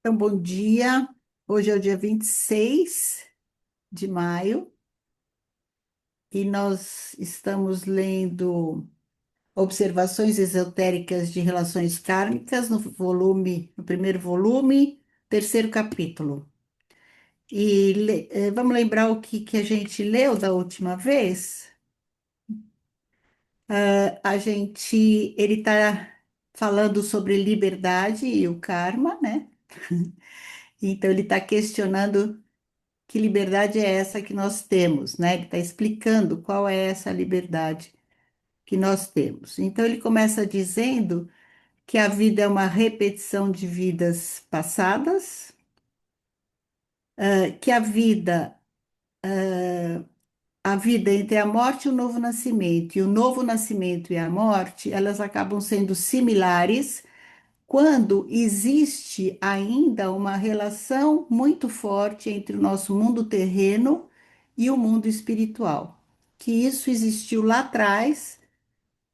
Então, bom dia. Hoje é o dia 26 de maio e nós estamos lendo Observações Esotéricas de Relações Kármicas no primeiro volume, terceiro capítulo. Vamos lembrar o que a gente leu da última vez? Ele está falando sobre liberdade e o karma, né? Então, ele está questionando que liberdade é essa que nós temos, né? Ele está explicando qual é essa liberdade que nós temos. Então, ele começa dizendo que a vida é uma repetição de vidas passadas, que a vida entre a morte e o novo nascimento, e o novo nascimento e a morte, elas acabam sendo similares quando existe ainda uma relação muito forte entre o nosso mundo terreno e o mundo espiritual. Que isso existiu lá atrás,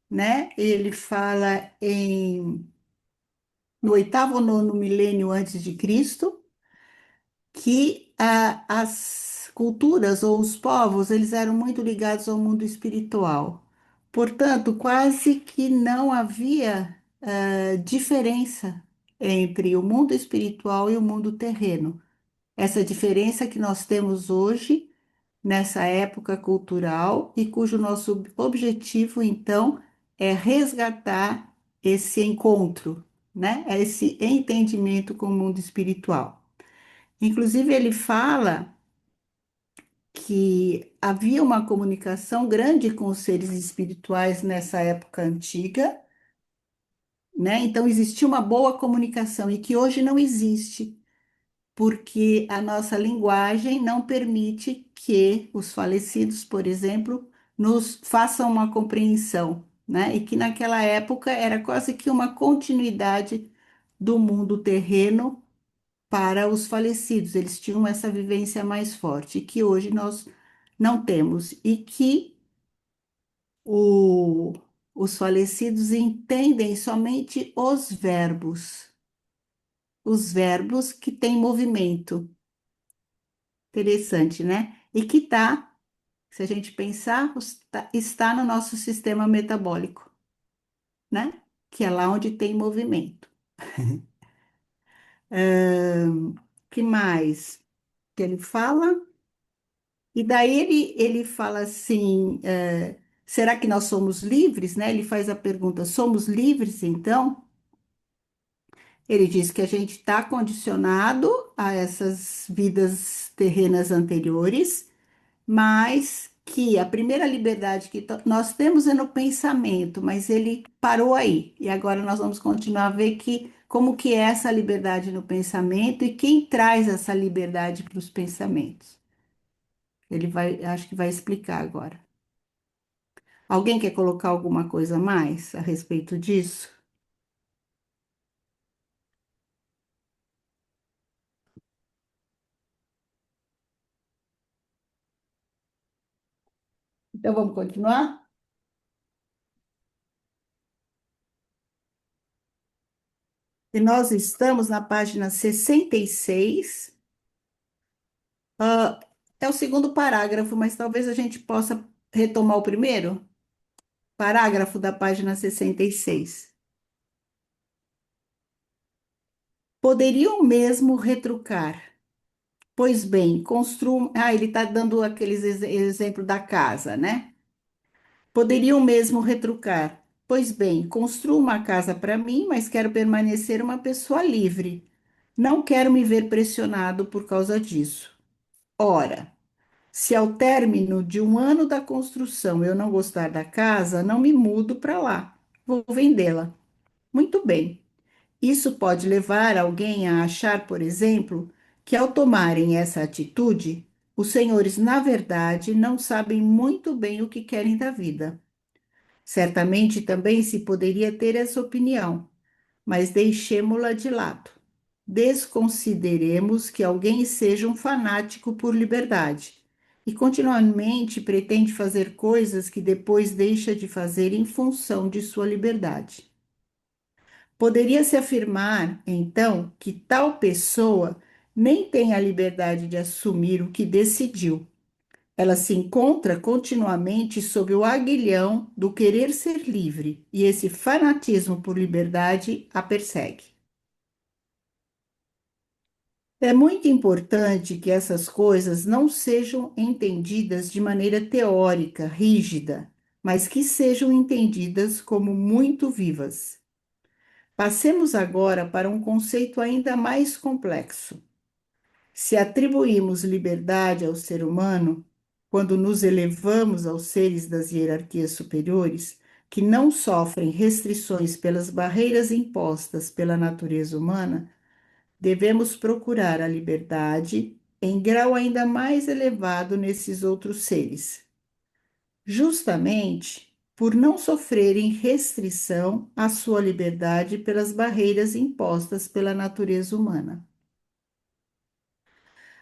né? Ele fala no oitavo ou nono milênio antes de Cristo, que as culturas ou os povos, eles eram muito ligados ao mundo espiritual. Portanto, quase que não havia diferença entre o mundo espiritual e o mundo terreno. Essa diferença que nós temos hoje, nessa época cultural, e cujo nosso objetivo, então, é resgatar esse encontro, né? Esse entendimento com o mundo espiritual. Inclusive, ele fala que havia uma comunicação grande com os seres espirituais nessa época antiga, né? Então existia uma boa comunicação e que hoje não existe, porque a nossa linguagem não permite que os falecidos, por exemplo, nos façam uma compreensão, né? E que naquela época era quase que uma continuidade do mundo terreno para os falecidos. Eles tinham essa vivência mais forte, que hoje nós não temos, e que o- os falecidos entendem somente os verbos que têm movimento. Interessante, né? E que tá, se a gente pensar, está no nosso sistema metabólico, né? Que é lá onde tem movimento. Que mais que ele fala? E daí ele fala assim, será que nós somos livres, né? Ele faz a pergunta, somos livres então? Ele diz que a gente está condicionado a essas vidas terrenas anteriores, mas que a primeira liberdade que nós temos é no pensamento, mas ele parou aí. E agora nós vamos continuar a ver que como que é essa liberdade no pensamento e quem traz essa liberdade para os pensamentos. Ele vai, acho que vai explicar agora. Alguém quer colocar alguma coisa a mais a respeito disso? Então vamos continuar? E nós estamos na página 66. É o segundo parágrafo, mas talvez a gente possa retomar o primeiro parágrafo da página 66. Poderiam mesmo retrucar. Pois bem, construam. Ah, ele está dando aqueles exemplo da casa, né? Poderiam mesmo retrucar. Pois bem, construo uma casa para mim, mas quero permanecer uma pessoa livre. Não quero me ver pressionado por causa disso. Ora, se ao término de um ano da construção eu não gostar da casa, não me mudo para lá. Vou vendê-la. Muito bem. Isso pode levar alguém a achar, por exemplo, que ao tomarem essa atitude, os senhores, na verdade, não sabem muito bem o que querem da vida. Certamente também se poderia ter essa opinião, mas deixemo-la de lado. Desconsideremos que alguém seja um fanático por liberdade e continuamente pretende fazer coisas que depois deixa de fazer em função de sua liberdade. Poderia-se afirmar, então, que tal pessoa nem tem a liberdade de assumir o que decidiu. Ela se encontra continuamente sob o aguilhão do querer ser livre, e esse fanatismo por liberdade a persegue. É muito importante que essas coisas não sejam entendidas de maneira teórica, rígida, mas que sejam entendidas como muito vivas. Passemos agora para um conceito ainda mais complexo. Se atribuímos liberdade ao ser humano, quando nos elevamos aos seres das hierarquias superiores, que não sofrem restrições pelas barreiras impostas pela natureza humana, devemos procurar a liberdade em grau ainda mais elevado nesses outros seres, justamente por não sofrerem restrição à sua liberdade pelas barreiras impostas pela natureza humana.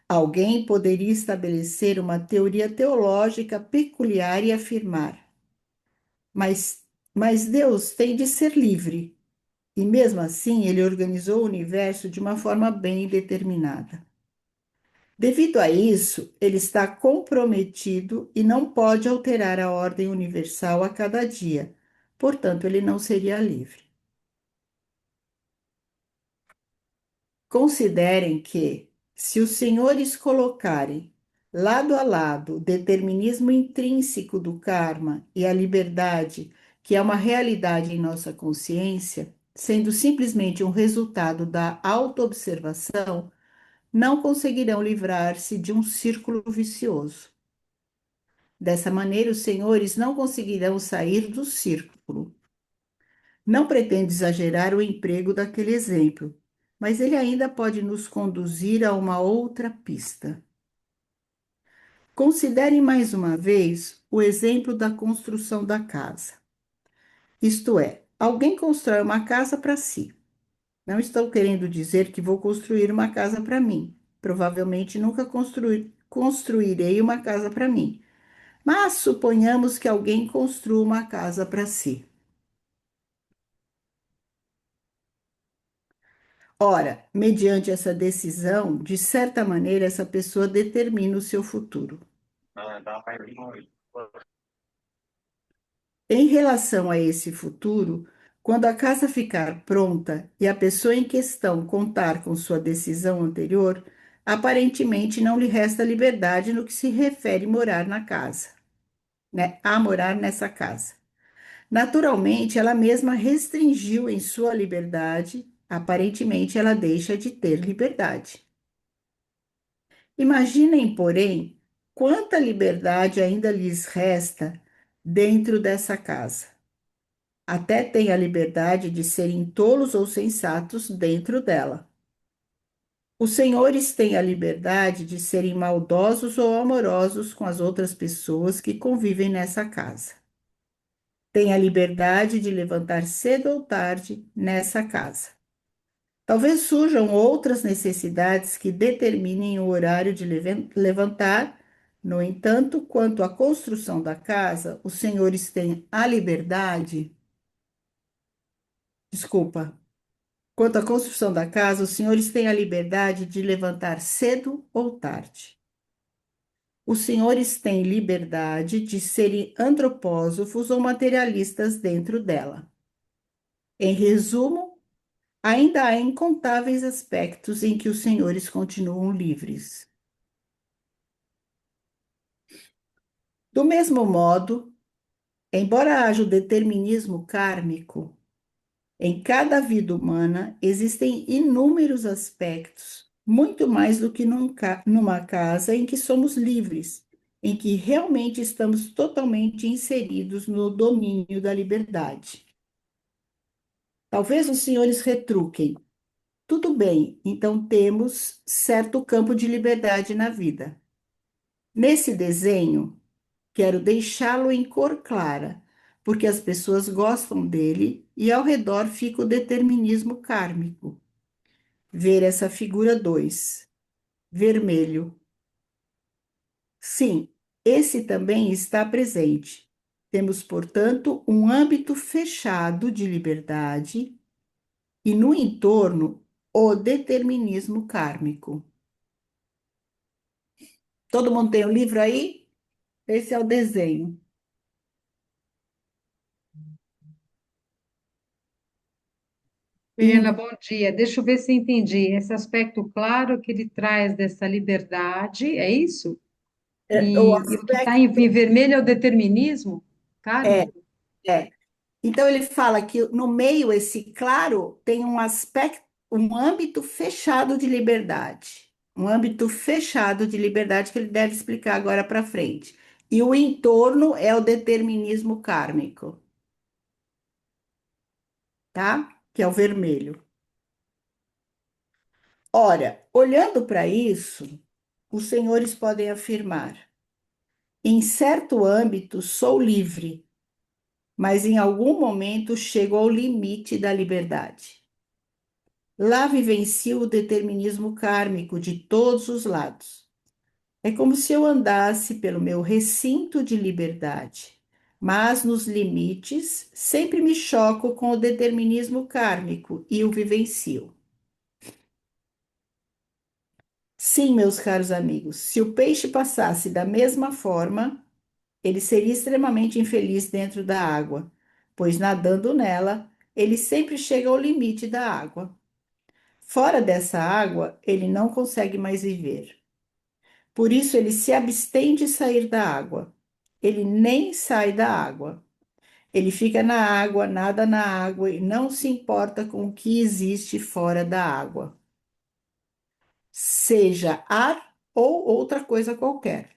Alguém poderia estabelecer uma teoria teológica peculiar e afirmar: mas, mas Deus tem de ser livre, e mesmo assim ele organizou o universo de uma forma bem determinada. Devido a isso, ele está comprometido e não pode alterar a ordem universal a cada dia, portanto, ele não seria livre. Considerem que, se os senhores colocarem lado a lado o determinismo intrínseco do karma e a liberdade, que é uma realidade em nossa consciência, sendo simplesmente um resultado da autoobservação, não conseguirão livrar-se de um círculo vicioso. Dessa maneira, os senhores não conseguirão sair do círculo. Não pretendo exagerar o emprego daquele exemplo, mas ele ainda pode nos conduzir a uma outra pista. Considere mais uma vez o exemplo da construção da casa. Isto é, alguém constrói uma casa para si. Não estou querendo dizer que vou construir uma casa para mim. Provavelmente nunca construirei uma casa para mim. Mas suponhamos que alguém construa uma casa para si. Ora, mediante essa decisão, de certa maneira, essa pessoa determina o seu futuro. Em relação a esse futuro, quando a casa ficar pronta e a pessoa em questão contar com sua decisão anterior, aparentemente não lhe resta liberdade no que se refere morar na casa, né? A morar nessa casa. Naturalmente, ela mesma restringiu em sua liberdade, aparentemente ela deixa de ter liberdade. Imaginem, porém, quanta liberdade ainda lhes resta dentro dessa casa. Até têm a liberdade de serem tolos ou sensatos dentro dela. Os senhores têm a liberdade de serem maldosos ou amorosos com as outras pessoas que convivem nessa casa. Têm a liberdade de levantar cedo ou tarde nessa casa. Talvez surjam outras necessidades que determinem o horário de levantar. No entanto, quanto à construção da casa, os senhores têm a liberdade. Desculpa. Quanto à construção da casa, os senhores têm a liberdade de levantar cedo ou tarde. Os senhores têm liberdade de serem antropósofos ou materialistas dentro dela. Em resumo, ainda há incontáveis aspectos em que os senhores continuam livres. Do mesmo modo, embora haja o determinismo kármico, em cada vida humana existem inúmeros aspectos, muito mais do que numa casa em que somos livres, em que realmente estamos totalmente inseridos no domínio da liberdade. Talvez os senhores retruquem. Tudo bem, então temos certo campo de liberdade na vida. Nesse desenho, quero deixá-lo em cor clara, porque as pessoas gostam dele e ao redor fica o determinismo kármico. Ver essa figura 2, vermelho. Sim, esse também está presente. Temos, portanto, um âmbito fechado de liberdade e no entorno, o determinismo kármico. Todo mundo tem o livro aí? Esse é o desenho. Pena, bom dia. Deixa eu ver se eu entendi. Esse aspecto claro que ele traz dessa liberdade, é isso? O E o que está em, aspecto em vermelho é o determinismo é, kármico? é. Então ele fala que no meio esse claro tem um aspecto, um âmbito fechado de liberdade, um âmbito fechado de liberdade que ele deve explicar agora para frente. E o entorno é o determinismo kármico, tá? Que é o vermelho. Ora, olhando para isso, os senhores podem afirmar: em certo âmbito sou livre, mas em algum momento chego ao limite da liberdade. Lá vivencio o determinismo kármico de todos os lados. É como se eu andasse pelo meu recinto de liberdade, mas nos limites sempre me choco com o determinismo kármico e o vivencio. Sim, meus caros amigos, se o peixe passasse da mesma forma, ele seria extremamente infeliz dentro da água, pois nadando nela, ele sempre chega ao limite da água. Fora dessa água, ele não consegue mais viver. Por isso, ele se abstém de sair da água. Ele nem sai da água. Ele fica na água, nada na água e não se importa com o que existe fora da água, seja ar ou outra coisa qualquer.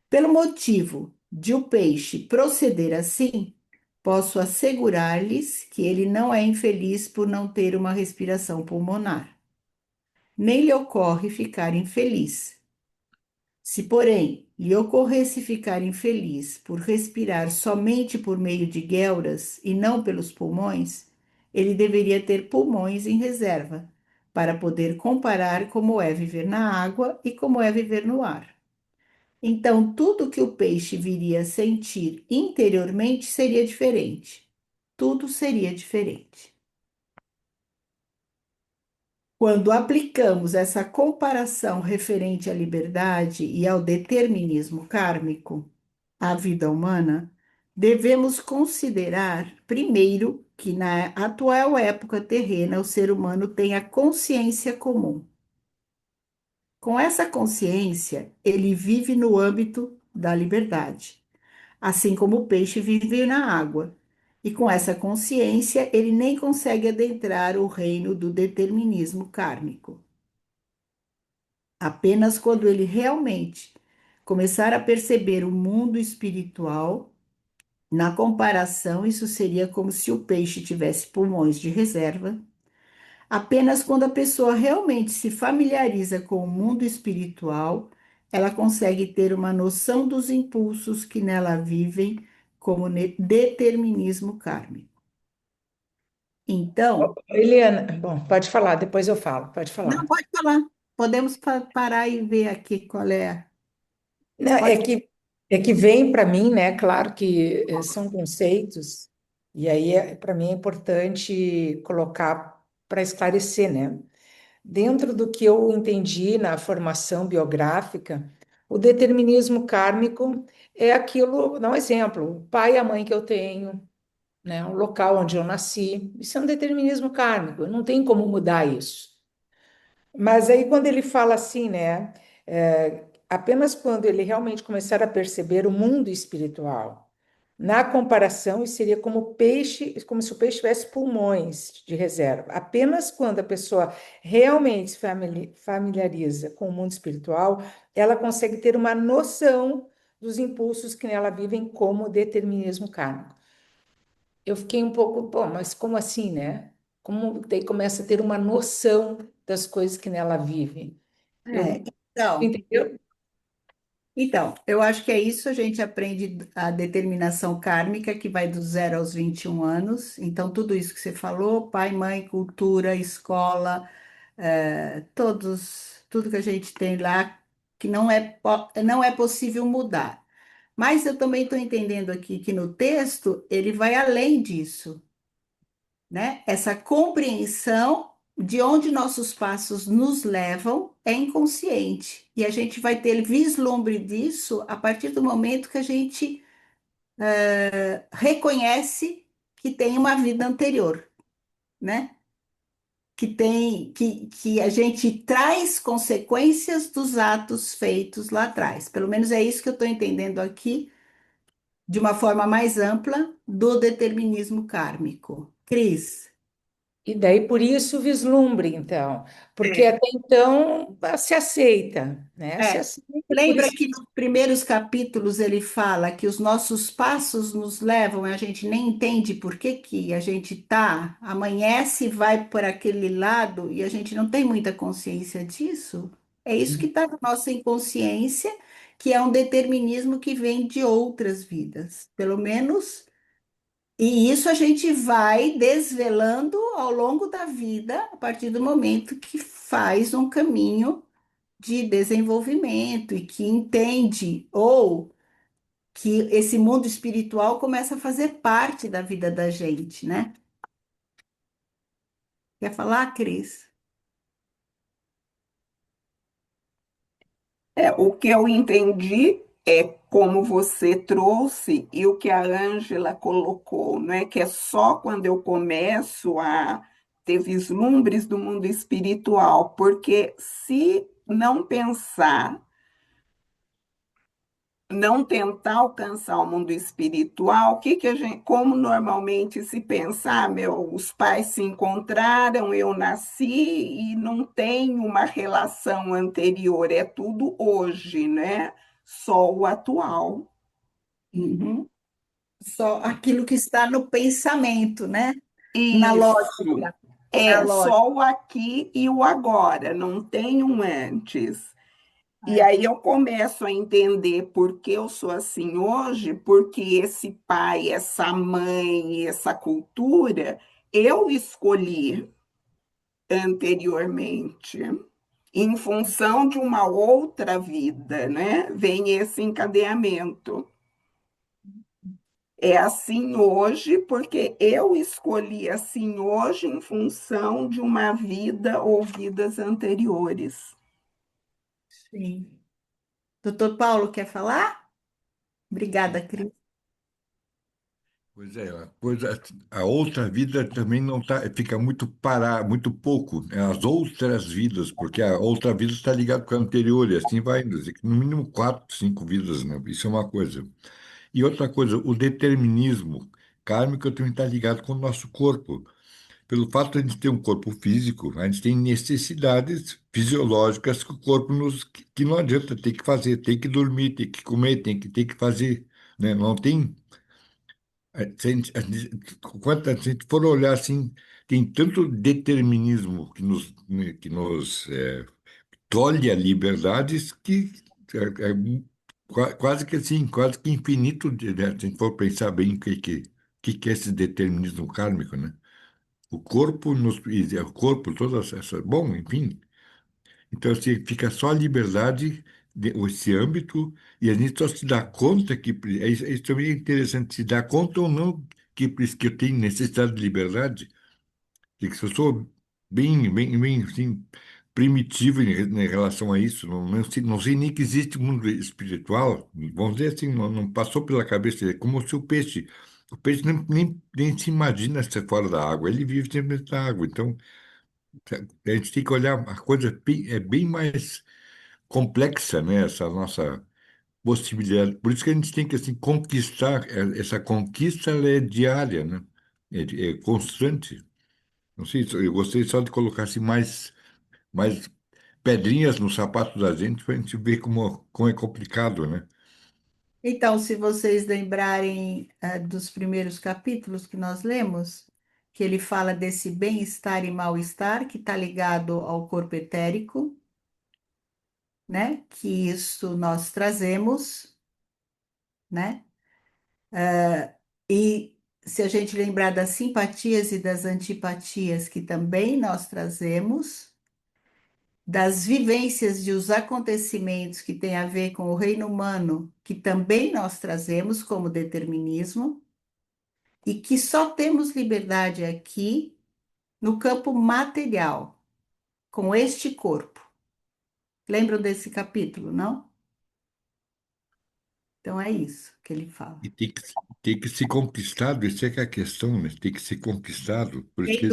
Pelo motivo de o peixe proceder assim, posso assegurar-lhes que ele não é infeliz por não ter uma respiração pulmonar. Nem lhe ocorre ficar infeliz. Se, porém, lhe ocorresse ficar infeliz por respirar somente por meio de guelras e não pelos pulmões, ele deveria ter pulmões em reserva, para poder comparar como é viver na água e como é viver no ar. Então, tudo que o peixe viria a sentir interiormente seria diferente. Tudo seria diferente. Quando aplicamos essa comparação referente à liberdade e ao determinismo kármico à vida humana, devemos considerar, primeiro, que na atual época terrena o ser humano tem a consciência comum. Com essa consciência, ele vive no âmbito da liberdade, assim como o peixe vive na água. E com essa consciência, ele nem consegue adentrar o reino do determinismo kármico. Apenas quando ele realmente começar a perceber o mundo espiritual, na comparação, isso seria como se o peixe tivesse pulmões de reserva. Apenas quando a pessoa realmente se familiariza com o mundo espiritual, ela consegue ter uma noção dos impulsos que nela vivem, como determinismo kármico. Então, Eliana, bom, pode falar, depois eu falo, pode não falar. pode falar. Podemos parar e ver aqui qual é. Não, Pode. é que vem para mim, né? Claro que são conceitos, e aí para mim é importante colocar para esclarecer, né? Dentro do que eu entendi na formação biográfica, o determinismo kármico é aquilo, vou dar um exemplo, o pai e a mãe que eu tenho, né? O local onde eu nasci, isso é um determinismo kármico, não tem como mudar isso. Mas aí, quando ele fala assim, né? Apenas quando ele realmente começar a perceber o mundo espiritual. Na comparação, isso seria como peixe, como se o peixe tivesse pulmões de reserva. Apenas quando a pessoa realmente se familiariza com o mundo espiritual, ela consegue ter uma noção dos impulsos que nela vivem como determinismo kármico. Eu fiquei um pouco, pô, mas como assim, né? Como daí começa a ter uma noção das coisas que nela vivem. É, Eu, então, entendeu? eu acho que é isso. A gente aprende a determinação kármica, que vai do 0 aos 21 anos. Então, tudo isso que você falou, pai, mãe, cultura, escola, tudo que a gente tem lá, que não é possível mudar. Mas eu também estou entendendo aqui que no texto ele vai além disso. né? Essa compreensão de onde nossos passos nos levam é inconsciente. E a gente vai ter vislumbre disso a partir do momento que a gente reconhece que tem uma vida anterior, né? Que a gente traz consequências dos atos feitos lá atrás. Pelo menos é isso que eu estou entendendo aqui, de uma forma mais ampla, do determinismo kármico. Cris. E daí por isso o vislumbre, então, porque É. até então se aceita, né? Se É. aceita, por Lembra isso que nos primeiros capítulos ele fala que os nossos passos nos levam, e a gente nem entende por que que a gente tá, amanhece e vai por aquele lado e a gente não tem muita consciência disso? É isso que está na nossa inconsciência, que é um determinismo que vem de outras vidas, pelo menos. E isso a gente vai desvelando ao longo da vida, a partir do momento que faz um caminho de desenvolvimento e que entende ou que esse mundo espiritual começa a fazer parte da vida da gente, né? Quer falar, Cris? O que eu entendi é como você trouxe e o que a Ângela colocou, né? Que é só quando eu começo a ter vislumbres do mundo espiritual, porque se não pensar, não tentar alcançar o mundo espiritual, o que que a gente, como normalmente se pensar, meu, os pais se encontraram, eu nasci e não tem uma relação anterior, é tudo hoje, né? Só o atual. Uhum. Só aquilo que está no pensamento, né? Na Isso. lógica, na É lógica. só o aqui e o agora, não tem um antes. E É. aí eu começo a entender por que eu sou assim hoje, porque esse pai, essa mãe, essa cultura, eu escolhi anteriormente, em função de uma outra vida, né? Vem esse encadeamento. É assim hoje, porque eu escolhi assim hoje em função de uma vida ou vidas anteriores. Sim. Doutor Paulo, quer falar? Obrigada, Cris. Pois é, a outra vida também não tá, fica muito muito pouco, né, as outras vidas, porque a outra vida está ligada com a anterior, e assim vai, quer dizer, que no mínimo quatro, cinco vidas, né? Isso é uma coisa. E outra coisa, o determinismo kármico também está ligado com o nosso corpo. Pelo fato de a gente ter um corpo físico, a gente tem necessidades fisiológicas que o corpo que não adianta, tem que fazer, tem que dormir, tem que comer, tem que fazer, né? Não tem. Quando a gente for olhar assim, tem tanto determinismo que nos tolhe a liberdades que quase que assim, quase que infinito, né? Se a gente for pensar bem o que é esse determinismo kármico, né? O corpo o corpo, todas essas, bom, enfim. Então, assim, fica só a liberdade, esse âmbito, e a gente só se dá conta que, isso também é interessante, se dá conta ou não que eu tenho necessidade de liberdade, e que se eu sou bem, assim, primitivo em relação a isso, não sei nem que existe mundo espiritual, vamos dizer assim, não passou pela cabeça, é como se o peixe nem se imagina ser fora da água, ele vive sempre dentro da água, então a gente tem que olhar a coisa bem mais complexa, né? Essa nossa possibilidade. Por isso que a gente tem que assim conquistar. Essa conquista ela é diária, né? É constante. Não sei, eu gostei só de colocar assim mais pedrinhas no sapato da gente para a gente ver como é complicado, né? Então, se vocês lembrarem, dos primeiros capítulos que nós lemos, que ele fala desse bem-estar e mal-estar que está ligado ao corpo etérico, né? Que isso nós trazemos, né? E se a gente lembrar das simpatias e das antipatias que também nós trazemos, das vivências e os acontecimentos que têm a ver com o reino humano, que também nós trazemos como determinismo, e que só temos liberdade aqui no campo material, com este corpo. Lembram desse capítulo, não? Então é isso que ele fala. E tem que ser conquistado, isso é que é a questão, né? Tem que ser conquistado, porque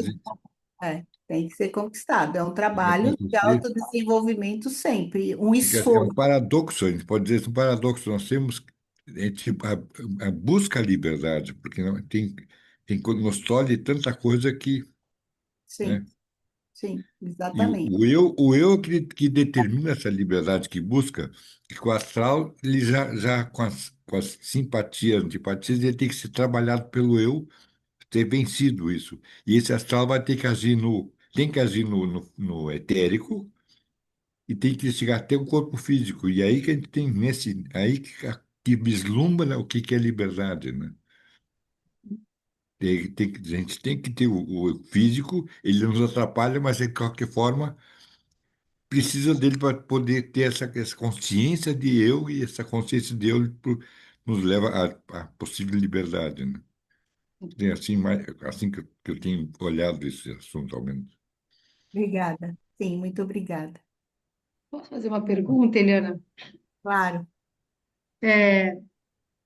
Tem que ser conquistado. É um vai trabalho de acontecer. autodesenvolvimento sempre, um É um esforço. paradoxo, a gente pode dizer, é um paradoxo. Nós temos tipo, a busca a liberdade, porque não, tem quando nos tolhe tanta coisa que, né? Sim, sim, E exatamente. o eu que determina essa liberdade que busca, e com o astral, ele já com as simpatias, antipatias, ele tem que ser trabalhado pelo eu ter vencido isso. E esse astral vai ter que agir tem que agir no etérico e tem que chegar até o corpo físico. E aí que a gente tem aí que vislumbra o que é liberdade, né? A gente tem que ter o físico, ele nos atrapalha, mas de qualquer forma precisa dele para poder ter essa consciência de eu, e essa consciência de eu nos leva à possível liberdade, né? É assim, assim que eu tenho olhado esse assunto, ao menos. Obrigada. Sim, muito obrigada. Posso fazer uma pergunta, Eliana? Claro,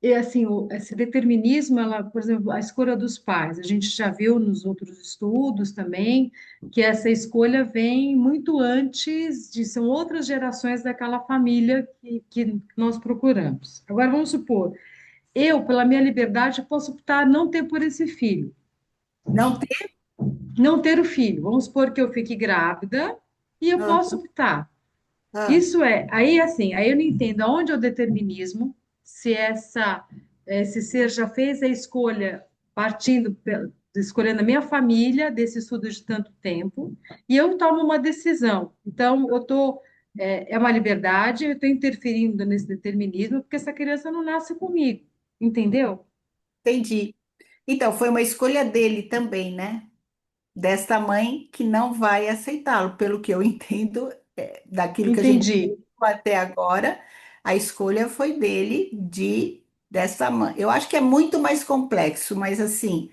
E assim, esse determinismo, ela, por exemplo, a escolha dos pais, a gente já viu nos outros estudos também que essa escolha vem muito antes são outras gerações daquela família que nós procuramos. Agora, vamos supor, eu, pela minha liberdade, posso optar não ter por esse filho, não tem. não ter o filho. Vamos supor que eu fique grávida e eu Ah, posso optar. ah, Isso aí assim, aí eu não entendo aonde é o determinismo, se esse ser já fez a escolha partindo, escolhendo a minha família, desse estudo de tanto tempo, e eu tomo uma decisão. Então, é uma liberdade, eu estou interferindo nesse determinismo, porque essa criança não nasce comigo, entendeu? entendi. Então, foi uma escolha dele também, né? Desta mãe que não vai aceitá-lo, pelo que eu entendo, daquilo que a gente Entendi. viu até agora, a escolha foi dele de dessa mãe. Eu acho que é muito mais complexo, mas assim,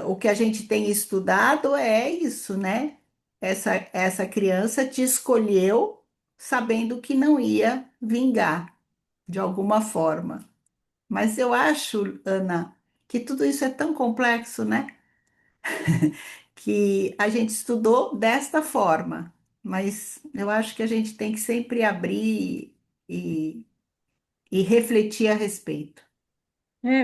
o que a gente tem estudado é isso, né? Essa criança te escolheu sabendo que não ia vingar de alguma forma. Mas eu acho, Ana, que tudo isso é tão complexo, né? Que a gente estudou desta forma, mas eu acho que a gente tem que sempre abrir e, e refletir a respeito.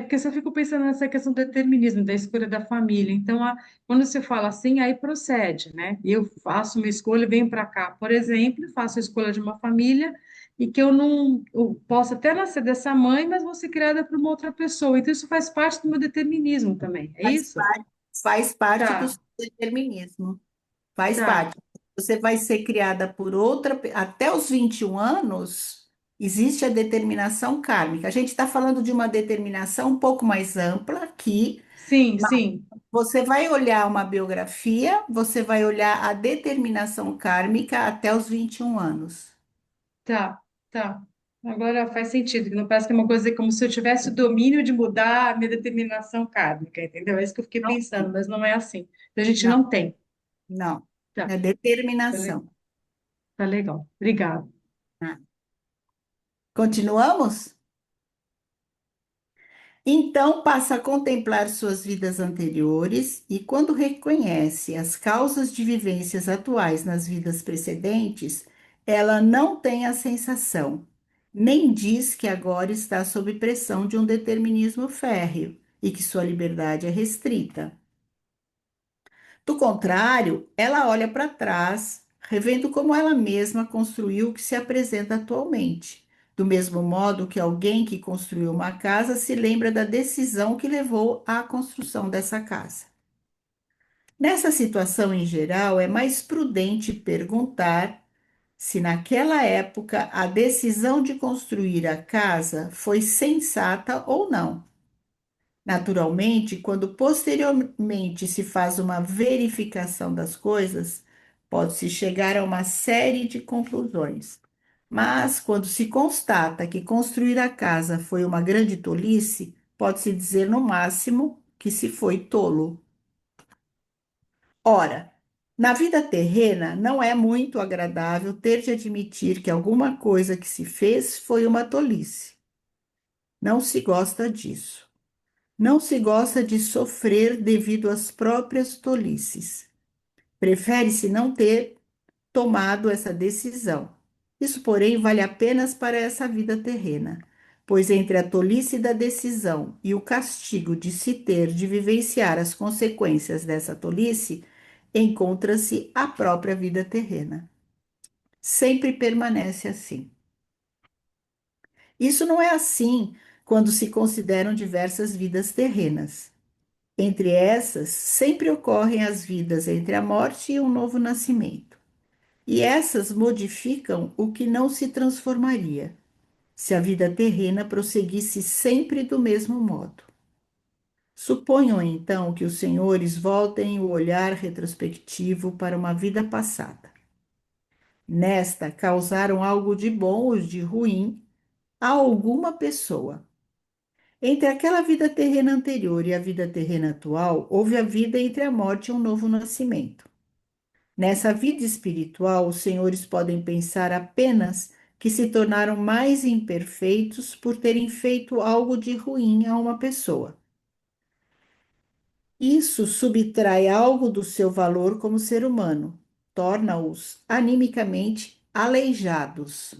Porque eu só fico pensando nessa questão do determinismo, da escolha da família. Então, quando você fala assim, aí procede, né? Eu faço uma escolha, venho para cá, por exemplo, faço a escolha de uma família e que eu não eu posso até nascer dessa mãe, mas vou ser criada por uma outra pessoa. Então, isso faz parte do meu determinismo também. É Faz isso? parte, faz parte do Tá, seu determinismo, faz tá. parte. Você vai ser criada por outra, até os 21 anos, existe a determinação kármica. A gente está falando de uma determinação um pouco mais ampla aqui. Sim, sim. Você vai olhar uma biografia, você vai olhar a determinação kármica até os 21 anos. Tá, tá. Agora faz sentido, que não parece que é uma coisa como se eu tivesse o domínio de mudar a minha determinação kármica, entendeu? É isso que eu fiquei Não pensando, tem. mas não é assim. A gente Não, não tem. não. Tá, É tá, determinação. tá legal. Obrigada. Ah. Continuamos? Então passa a contemplar suas vidas anteriores e, quando reconhece as causas de vivências atuais nas vidas precedentes, ela não tem a sensação, nem diz que agora está sob pressão de um determinismo férreo e que sua liberdade é restrita. Do contrário, ela olha para trás, revendo como ela mesma construiu o que se apresenta atualmente. Do mesmo modo que alguém que construiu uma casa se lembra da decisão que levou à construção dessa casa. Nessa situação em geral, é mais prudente perguntar se naquela época a decisão de construir a casa foi sensata ou não. Naturalmente, quando posteriormente se faz uma verificação das coisas, pode-se chegar a uma série de conclusões. Mas, quando se constata que construir a casa foi uma grande tolice, pode-se dizer no máximo que se foi tolo. Ora, na vida terrena não é muito agradável ter de admitir que alguma coisa que se fez foi uma tolice. Não se gosta disso. Não se gosta de sofrer devido às próprias tolices. Prefere-se não ter tomado essa decisão. Isso, porém, vale apenas para essa vida terrena, pois entre a tolice da decisão e o castigo de se ter de vivenciar as consequências dessa tolice, encontra-se a própria vida terrena. Sempre permanece assim. Isso não é assim quando se consideram diversas vidas terrenas. Entre essas, sempre ocorrem as vidas entre a morte e um novo nascimento. E essas modificam o que não se transformaria, se a vida terrena prosseguisse sempre do mesmo modo. Suponham então que os senhores voltem o olhar retrospectivo para uma vida passada. Nesta, causaram algo de bom ou de ruim a alguma pessoa. Entre aquela vida terrena anterior e a vida terrena atual, houve a vida entre a morte e um novo nascimento. Nessa vida espiritual, os senhores podem pensar apenas que se tornaram mais imperfeitos por terem feito algo de ruim a uma pessoa. Isso subtrai algo do seu valor como ser humano, torna-os animicamente aleijados.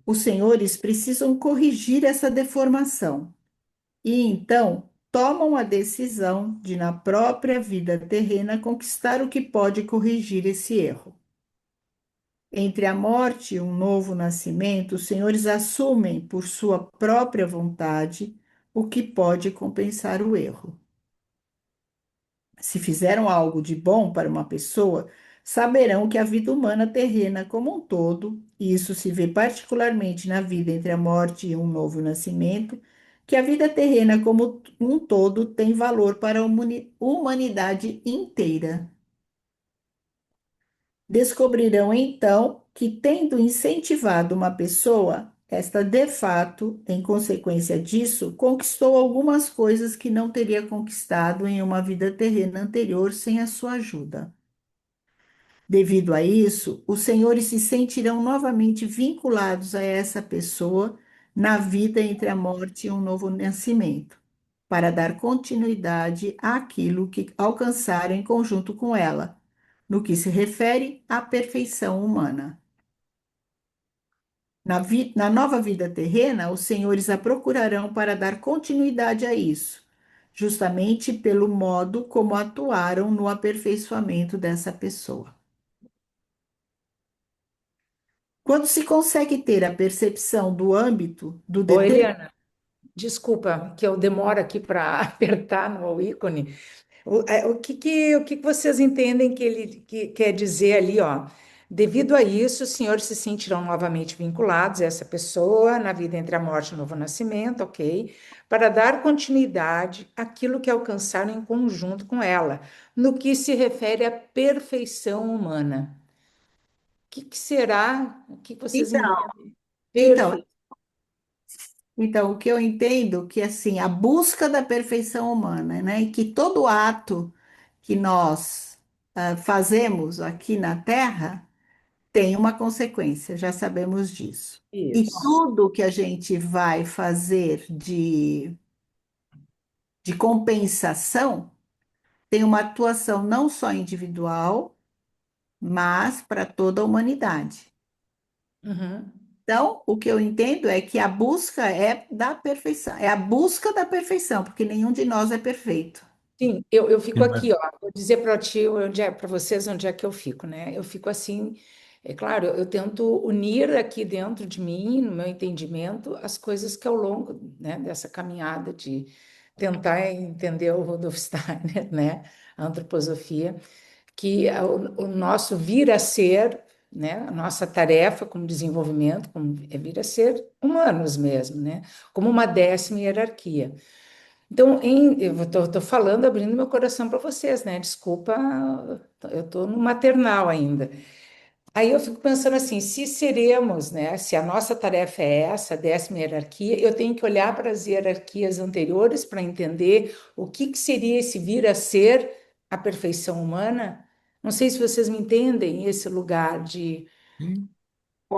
Os senhores precisam corrigir essa deformação e então tomam a decisão de, na própria vida terrena, conquistar o que pode corrigir esse erro. Entre a morte e um novo nascimento, os senhores assumem por sua própria vontade o que pode compensar o erro. Se fizeram algo de bom para uma pessoa, saberão que a vida humana terrena como um todo, e isso se vê particularmente na vida entre a morte e um novo nascimento, que a vida terrena como um todo tem valor para a humanidade inteira. Descobrirão então que, tendo incentivado uma pessoa, esta de fato, em consequência disso, conquistou algumas coisas que não teria conquistado em uma vida terrena anterior sem a sua ajuda. Devido a isso, os senhores se sentirão novamente vinculados a essa pessoa na vida entre a morte e um novo nascimento, para dar continuidade àquilo que alcançaram em conjunto com ela, no que se refere à perfeição humana. Na nova vida terrena, os senhores a procurarão para dar continuidade a isso, justamente pelo modo como atuaram no aperfeiçoamento dessa pessoa. Quando se consegue ter a percepção do âmbito do Ô, determinado. Eliana, desculpa que eu demoro aqui para apertar no ícone. O que que vocês entendem que ele quer dizer ali, ó? Devido a isso, os senhores se sentirão novamente vinculados a essa pessoa na vida entre a morte e o novo nascimento, ok? Para dar continuidade àquilo que alcançaram em conjunto com ela, no que se refere à perfeição humana. O que será? O que vocês Então, entendem? Então, Perfeição. então, o que eu entendo que assim, a busca da perfeição humana, né? E que todo ato que nós fazemos aqui na Terra tem uma consequência, já sabemos disso. E Isso. tudo que a gente vai fazer de compensação tem uma atuação não só individual, mas para toda a humanidade. Uhum. Então, o que eu entendo é que a busca é da perfeição, é a busca da perfeição, porque nenhum de nós é perfeito. Sim, eu fico Sim, mas aqui, ó, vou dizer para ti onde é, para vocês onde é que eu fico, né? Eu fico assim, é claro, eu tento unir aqui dentro de mim, no meu entendimento, as coisas que ao longo, né, dessa caminhada de tentar entender o Rudolf Steiner, né, a antroposofia, que o nosso vir a ser, né, a nossa tarefa como desenvolvimento, é vir a ser humanos mesmo, né, como uma décima hierarquia. Então, eu estou falando, abrindo meu coração para vocês, né? Desculpa, eu estou no maternal ainda. Aí eu fico pensando assim, se seremos, né, se a nossa tarefa é essa, 10ª hierarquia, eu tenho que olhar para as hierarquias anteriores para entender o que que seria esse vir a ser a perfeição humana. Não sei se vocês me entendem, esse lugar de... Sim,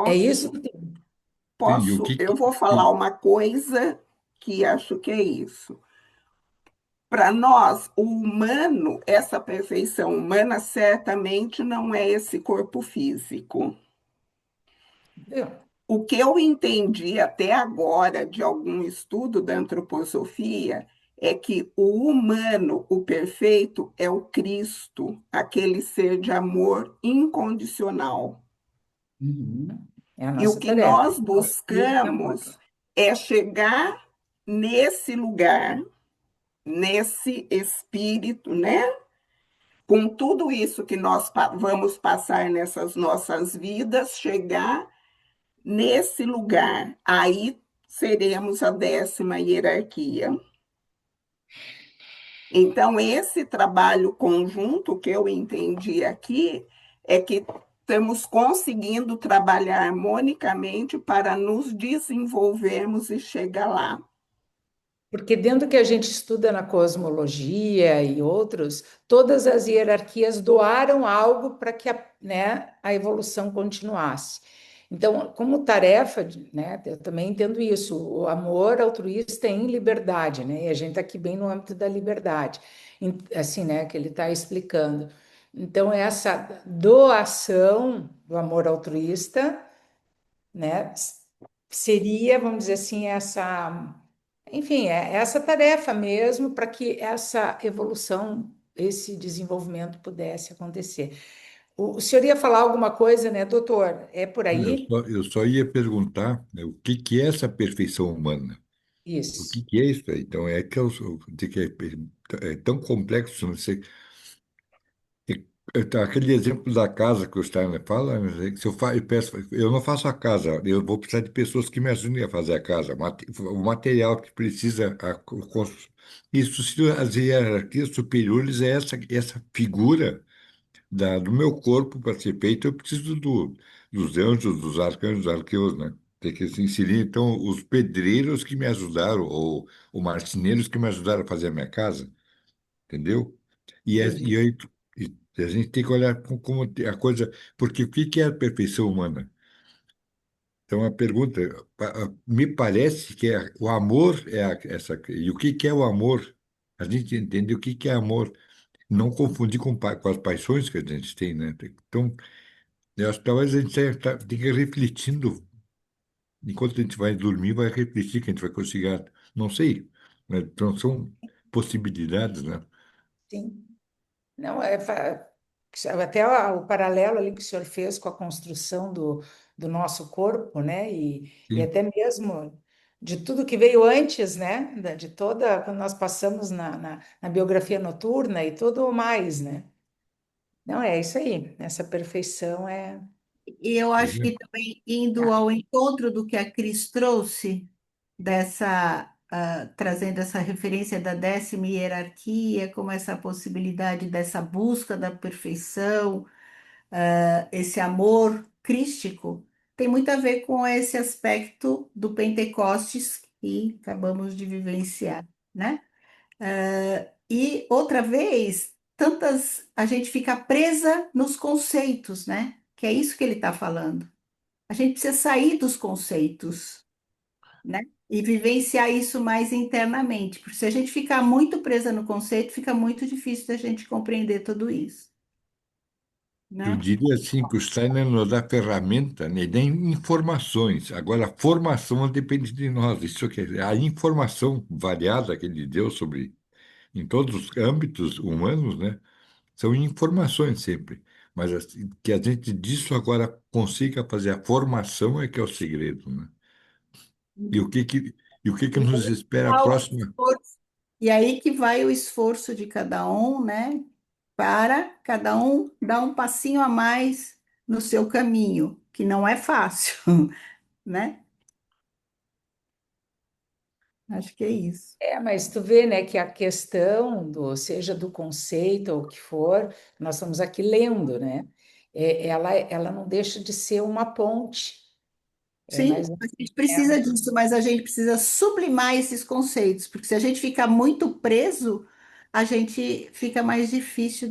É isso? Posso, sim. E o eu vou falar uma coisa que acho que é isso. Para nós, o humano, essa perfeição humana certamente não é esse corpo físico. Eu- O que eu entendi até agora de algum estudo da antroposofia é que o humano, o perfeito, é o Cristo, aquele ser de amor incondicional. Uhum. É a E o nossa que tarefa. nós E amor. buscamos é chegar nesse lugar, nesse espírito, né? Com tudo isso que nós vamos passar nessas nossas vidas, chegar nesse lugar. Aí seremos a 10ª hierarquia. Então, esse trabalho conjunto que eu entendi aqui é que estamos conseguindo trabalhar harmonicamente para nos desenvolvermos e chegar lá. Porque dentro do que a gente estuda na cosmologia e outros, todas as hierarquias doaram algo para que né, a evolução continuasse. Então, como tarefa, né, eu também entendo isso, o amor altruísta em liberdade, né? E a gente está aqui bem no âmbito da liberdade, assim, né, que ele está explicando. Então, essa doação do amor altruísta, né, seria, vamos dizer assim, essa, enfim, é essa tarefa mesmo para que essa evolução, esse desenvolvimento pudesse acontecer. O senhor ia falar alguma coisa, né, doutor? É por aí? eu só ia perguntar, né, o que que é essa perfeição humana? O Isso. que é isso aí? Então, é que, de que é tão complexo, não sei. Então, aquele exemplo da casa que o Steiner fala, né, que se eu peço, eu não faço a casa, eu vou precisar de pessoas que me ajudem a fazer a casa, o material que precisa, isso, se as hierarquias superiores é essa figura do meu corpo para ser feito, eu preciso dos anjos, dos arcanjos, arqueus, né? Tem que se inserir, então, os pedreiros que me ajudaram, ou marceneiros que me ajudaram a fazer a minha casa, entendeu? E Entendi. aí a gente tem que olhar como a coisa, porque o que que é a perfeição humana? Então, a pergunta, me parece que o amor é essa, e o que que é o amor? A gente entende o que que é amor, não confundir com as paixões que a gente tem, né? Então, eu acho que talvez a gente tem que ir refletindo, enquanto a gente vai dormir, vai refletir que a gente vai conseguir, não sei, né? Então, são possibilidades, né? Sim. Não, até o paralelo ali que o senhor fez com a construção do nosso corpo, né? E Sim. até mesmo de tudo que veio antes, né? De toda, quando nós passamos na biografia noturna e tudo mais, né? Não, é isso aí. Essa perfeição é. E eu acho que também indo ao encontro do que a Cris trouxe, trazendo essa referência da 10ª hierarquia, como essa possibilidade dessa busca da perfeição, esse amor crístico, tem muito a ver com esse aspecto do Pentecostes que acabamos de vivenciar, né? E outra vez, a gente fica presa nos conceitos, né? Que é isso que ele está falando. A gente precisa sair dos conceitos, né? E vivenciar isso mais internamente. Porque se a gente ficar muito presa no conceito, fica muito difícil da gente compreender tudo isso, Eu né? diria assim que o Steiner nos dá ferramenta, né, dá informações. Agora, a formação depende de nós. Isso quer dizer, a informação variada que ele deu sobre, em todos os âmbitos humanos, né, são informações sempre. Mas assim, que a gente disso agora consiga fazer a formação é que é o segredo, né? E o que que, e o que que E nos aí, espera a tá o próxima? esforço- e aí que vai o esforço de cada um, né? Para cada um dar um passinho a mais no seu caminho, que não é fácil, né? Acho que é isso. É, mas tu vê, né, que a questão seja do conceito ou o que for, nós estamos aqui lendo, né? ela não deixa de ser uma ponte. Sim, Mas a gente precisa disso, mas a gente precisa sublimar esses conceitos, porque se a gente ficar muito preso, a gente fica mais difícil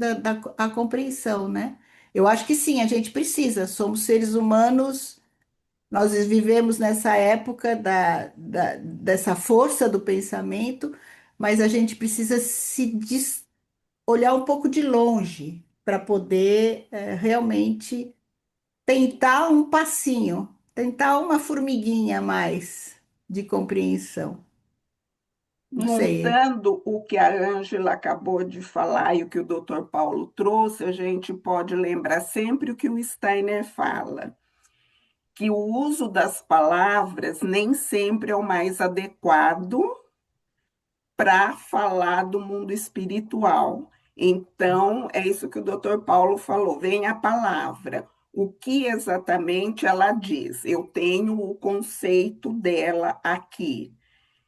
a compreensão, né? Eu acho que sim, a gente precisa, somos seres humanos, nós vivemos nessa época dessa força do pensamento, mas a gente precisa olhar um pouco de longe para poder realmente tentar um passinho, tentar uma formiguinha a mais de compreensão. Não sei. Montando o que a Ângela acabou de falar e o que o Dr. Paulo trouxe, a gente pode lembrar sempre o que o Steiner fala, que o uso das palavras nem sempre é o mais adequado para falar do mundo espiritual. Então, é isso que o Dr. Paulo falou, vem a palavra. O que exatamente ela diz? Eu tenho o conceito dela aqui.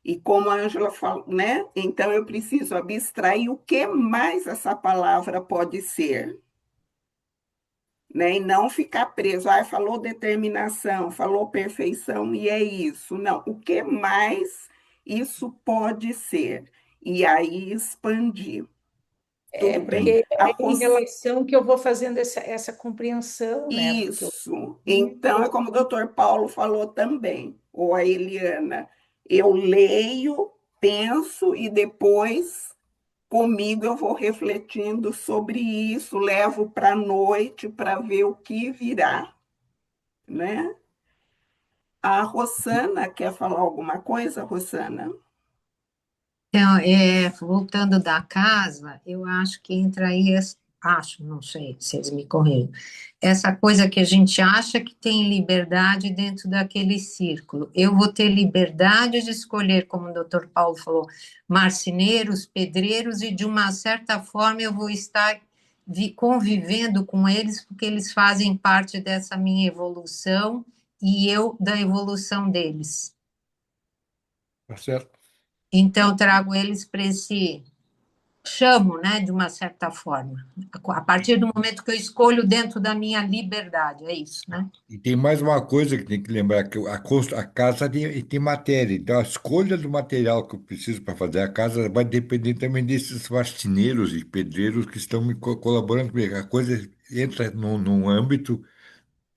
E como a Ângela falou, né? Então eu preciso abstrair o que mais essa palavra pode ser, né? E não ficar preso. Ah, falou determinação, falou perfeição e é isso. Não, o que mais isso pode ser? E aí expandir. Tudo bem? porque é em relação que eu vou fazendo essa compreensão, né? Porque Isso. Então, é como o doutor Paulo falou também, ou a Eliana, eu leio, penso e depois comigo eu vou refletindo sobre isso, levo para a noite para ver o que virá, né? A Rosana quer falar alguma coisa, Rosana? Então, voltando da casa, eu acho que entra aí, acho, não sei, vocês me corrigem, essa coisa que a gente acha que tem liberdade dentro daquele círculo. Eu vou ter liberdade de escolher, como o doutor Paulo falou, marceneiros, pedreiros, e de uma certa forma eu vou estar convivendo com eles, porque eles fazem parte dessa minha evolução e eu da evolução deles. Tá certo? Então, trago eles para esse chamo, né, de uma certa forma, a partir do momento que eu escolho dentro da minha liberdade, é isso, né? E tem mais uma coisa que tem que lembrar, que a casa tem matéria, então a escolha do material que eu preciso para fazer a casa vai depender também desses marceneiros e pedreiros que estão me colaborando comigo. A coisa entra num âmbito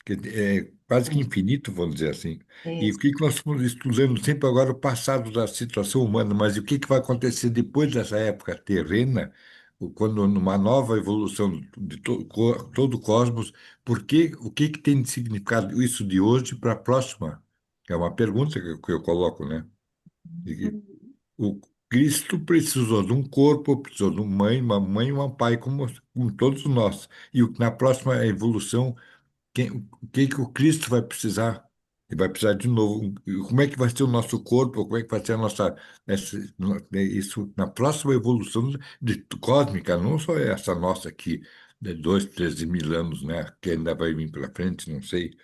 que é quase que infinito, vamos dizer assim. E o Isso. que que nós estamos estudando sempre agora o passado da situação humana, mas o que que vai acontecer depois dessa época terrena, quando numa nova evolução de todo o cosmos, o que que tem de significado isso de hoje para a próxima? É uma pergunta que eu coloco, né? E o Cristo precisou de um corpo, precisou de uma mãe e um pai, como todos nós. Na próxima evolução o que que o Cristo vai precisar? Ele vai precisar de novo. Como é que vai ser o nosso corpo? Como é que vai ser a nossa isso na próxima evolução cósmica, não só essa nossa aqui, de 2, 13 mil anos, né? Que ainda vai vir pela frente, não sei,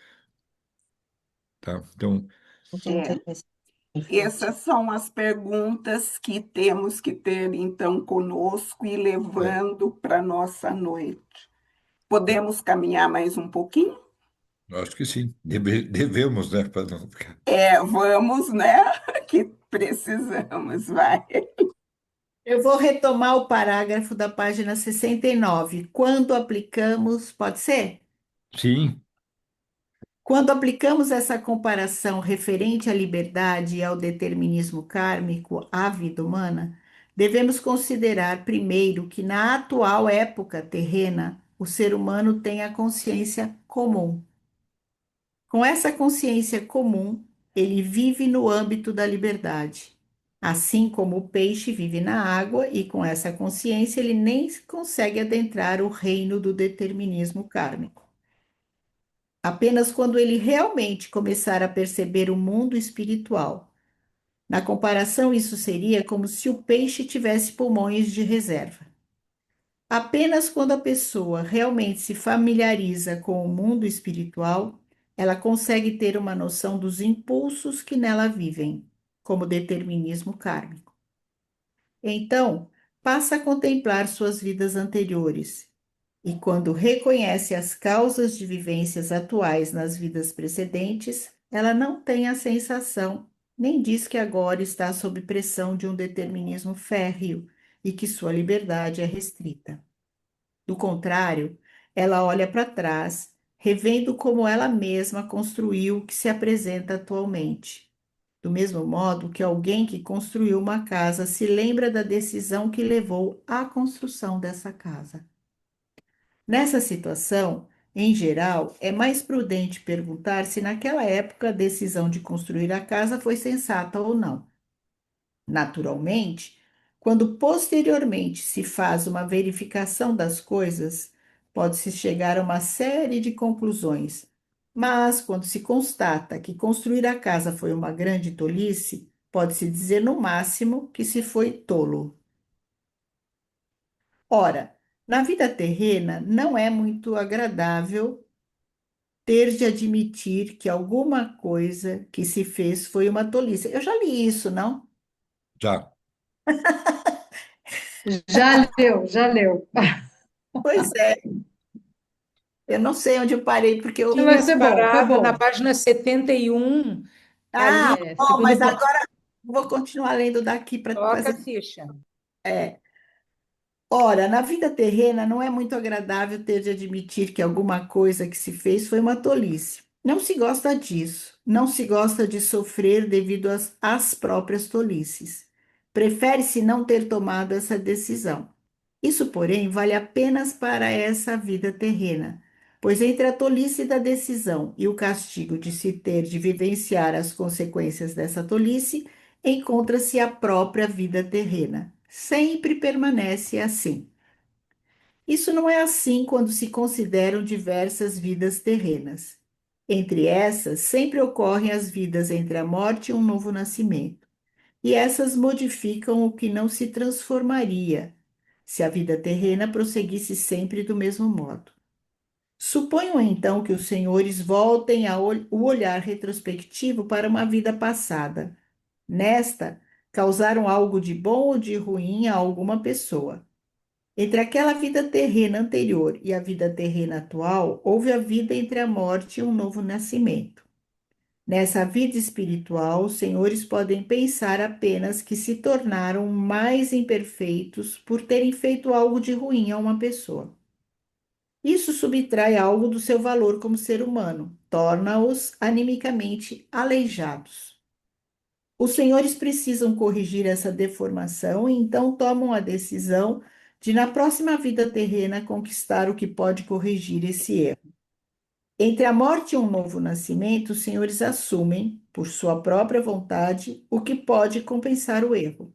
tá? Então, Muito É, interessante. essas são as perguntas que temos que ter, então, conosco e é, levando para a nossa noite. Podemos caminhar mais um pouquinho? acho que sim. Devemos, né? Para não ficar. Vamos, né? Que precisamos, vai. Eu vou retomar o parágrafo da página 69. Quando aplicamos, pode ser? Sim, Quando aplicamos essa comparação referente à liberdade e ao determinismo kármico à vida humana, devemos considerar primeiro que na atual época terrena, o ser humano tem a consciência comum. Com essa consciência comum, ele vive no âmbito da liberdade. Assim como o peixe vive na água, e com essa consciência ele nem consegue adentrar o reino do determinismo kármico. Apenas quando ele realmente começar a perceber o mundo espiritual. Na comparação, isso seria como se o peixe tivesse pulmões de reserva. Apenas quando a pessoa realmente se familiariza com o mundo espiritual, ela consegue ter uma noção dos impulsos que nela vivem, como determinismo kármico. Então, passa a contemplar suas vidas anteriores E quando reconhece as causas de vivências atuais nas vidas precedentes, ela não tem a sensação, nem diz que agora está sob pressão de um determinismo férreo e que sua liberdade é restrita. Do contrário, ela olha para trás, revendo como ela mesma construiu o que se apresenta atualmente. Do mesmo modo que alguém que construiu uma casa se lembra da decisão que levou à construção dessa casa. Nessa situação, em geral, é mais prudente perguntar se naquela época a decisão de construir a casa foi sensata ou não. Naturalmente, quando posteriormente se faz uma verificação das coisas, pode-se chegar a uma série de conclusões. Mas, quando se constata que construir a casa foi uma grande tolice, pode-se dizer no máximo que se foi tolo. Ora, na vida terrena não é muito agradável ter de admitir que alguma coisa que se fez foi uma tolice. Eu já li isso, não? Já. Já leu, já leu. Pois é, eu não sei onde eu parei, porque eu. Não, mas Tinhas foi bom, foi parado na bom. página 71, Ah, ali, É, bom, segundo mas ponto. agora vou continuar lendo daqui para toca a fazer. ficha. É. Ora, na vida terrena não é muito agradável ter de admitir que alguma coisa que se fez foi uma tolice. Não se gosta disso. Não se gosta de sofrer devido às próprias tolices. Prefere-se não ter tomado essa decisão. Isso, porém, vale apenas para essa vida terrena, pois entre a tolice da decisão e o castigo de se ter de vivenciar as consequências dessa tolice, encontra-se a própria vida terrena. Sempre permanece assim. Isso não é assim quando se consideram diversas vidas terrenas. Entre essas, sempre ocorrem as vidas entre a morte e um novo nascimento. E essas modificam o que não se transformaria se a vida terrena prosseguisse sempre do mesmo modo. Suponham então que os senhores voltem o olhar retrospectivo para uma vida passada. Nesta, causaram algo de bom ou de ruim a alguma pessoa. Entre aquela vida terrena anterior e a vida terrena atual, houve a vida entre a morte e um novo nascimento. Nessa vida espiritual, os senhores podem pensar apenas que se tornaram mais imperfeitos por terem feito algo de ruim a uma pessoa. Isso subtrai algo do seu valor como ser humano, torna-os animicamente aleijados. Os senhores precisam corrigir essa deformação e então tomam a decisão de, na próxima vida terrena, conquistar o que pode corrigir esse erro. Entre a morte e um novo nascimento, os senhores assumem, por sua própria vontade, o que pode compensar o erro.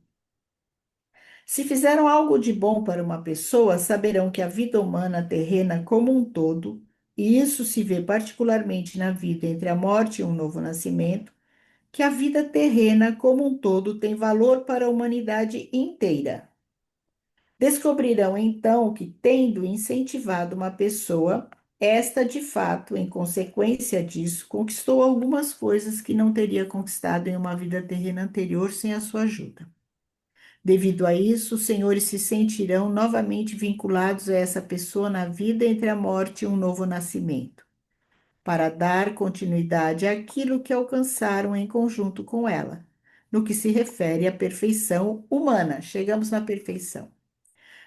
Se fizeram algo de bom para uma pessoa, saberão que a vida humana terrena como um todo, e isso se vê particularmente na vida entre a morte e um novo nascimento, que a vida terrena como um todo tem valor para a humanidade inteira. Descobrirão então que, tendo incentivado uma pessoa, esta de fato, em consequência disso, conquistou algumas coisas que não teria conquistado em uma vida terrena anterior sem a sua ajuda. Devido a isso, os senhores se sentirão novamente vinculados a essa pessoa na vida entre a morte e um novo nascimento, para dar continuidade àquilo que alcançaram em conjunto com ela, no que se refere à perfeição humana. Chegamos na perfeição.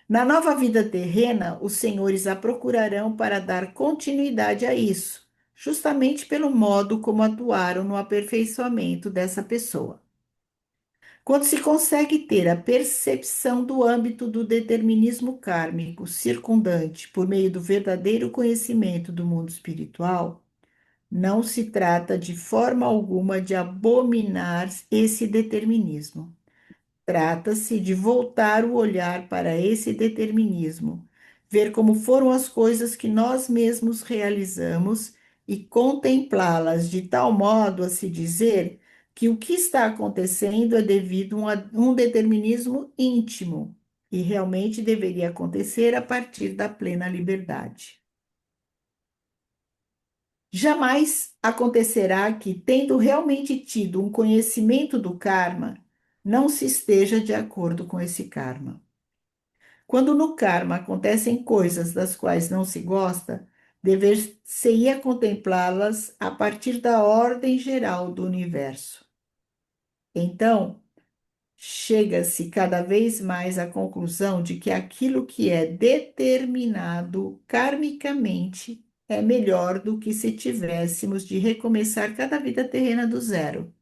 Na nova vida terrena, os senhores a procurarão para dar continuidade a isso, justamente pelo modo como atuaram no aperfeiçoamento dessa pessoa. Quando se consegue ter a percepção do âmbito do determinismo kármico circundante por meio do verdadeiro conhecimento do mundo espiritual, não se trata de forma alguma de abominar esse determinismo. Trata-se de voltar o olhar para esse determinismo, ver como foram as coisas que nós mesmos realizamos e contemplá-las de tal modo a se dizer que o que está acontecendo é devido a um determinismo íntimo e realmente deveria acontecer a partir da plena liberdade. Jamais acontecerá que, tendo realmente tido um conhecimento do karma, não se esteja de acordo com esse karma. Quando no karma acontecem coisas das quais não se gosta, dever-se-ia contemplá-las a partir da ordem geral do universo. Então, chega-se cada vez mais à conclusão de que aquilo que é determinado karmicamente é melhor do que se tivéssemos de recomeçar cada vida terrena do zero.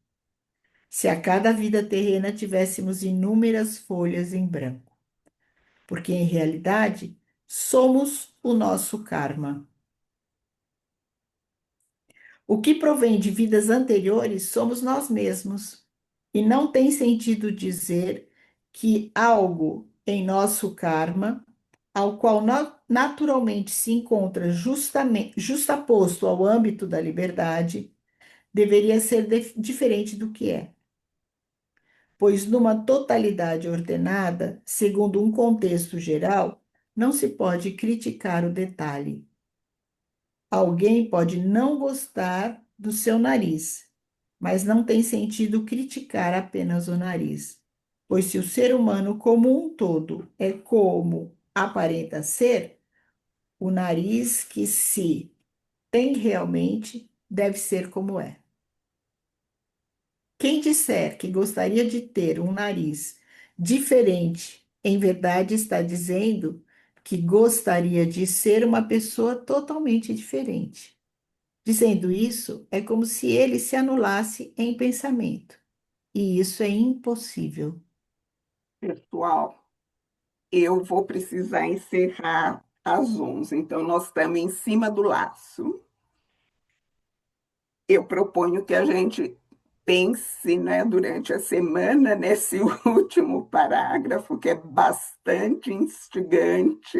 Se a cada vida terrena tivéssemos inúmeras folhas em branco. Porque, em realidade, somos o nosso karma. O que provém de vidas anteriores somos nós mesmos. E não tem sentido dizer que algo em nosso karma, ao qual naturalmente se encontra justaposto ao âmbito da liberdade, deveria ser diferente do que é. Pois numa totalidade ordenada, segundo um contexto geral, não se pode criticar o detalhe. Alguém pode não gostar do seu nariz, mas não tem sentido criticar apenas o nariz, pois se o ser humano como um todo é como aparenta ser, o nariz que se tem realmente deve ser como é. Quem disser que gostaria de ter um nariz diferente, em verdade está dizendo que gostaria de ser uma pessoa totalmente diferente. Dizendo isso, é como se ele se anulasse em pensamento. E isso é impossível. Pessoal, eu vou precisar encerrar às 11, então nós estamos em cima do laço. Eu proponho que a gente pense, né, durante a semana nesse último parágrafo, que é bastante instigante,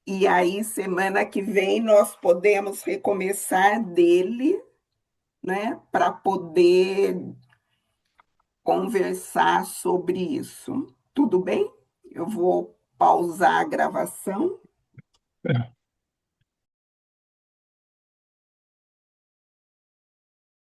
e aí, semana que vem, nós podemos recomeçar dele, né, para poder conversar sobre isso. Tudo bem? Eu vou pausar a gravação.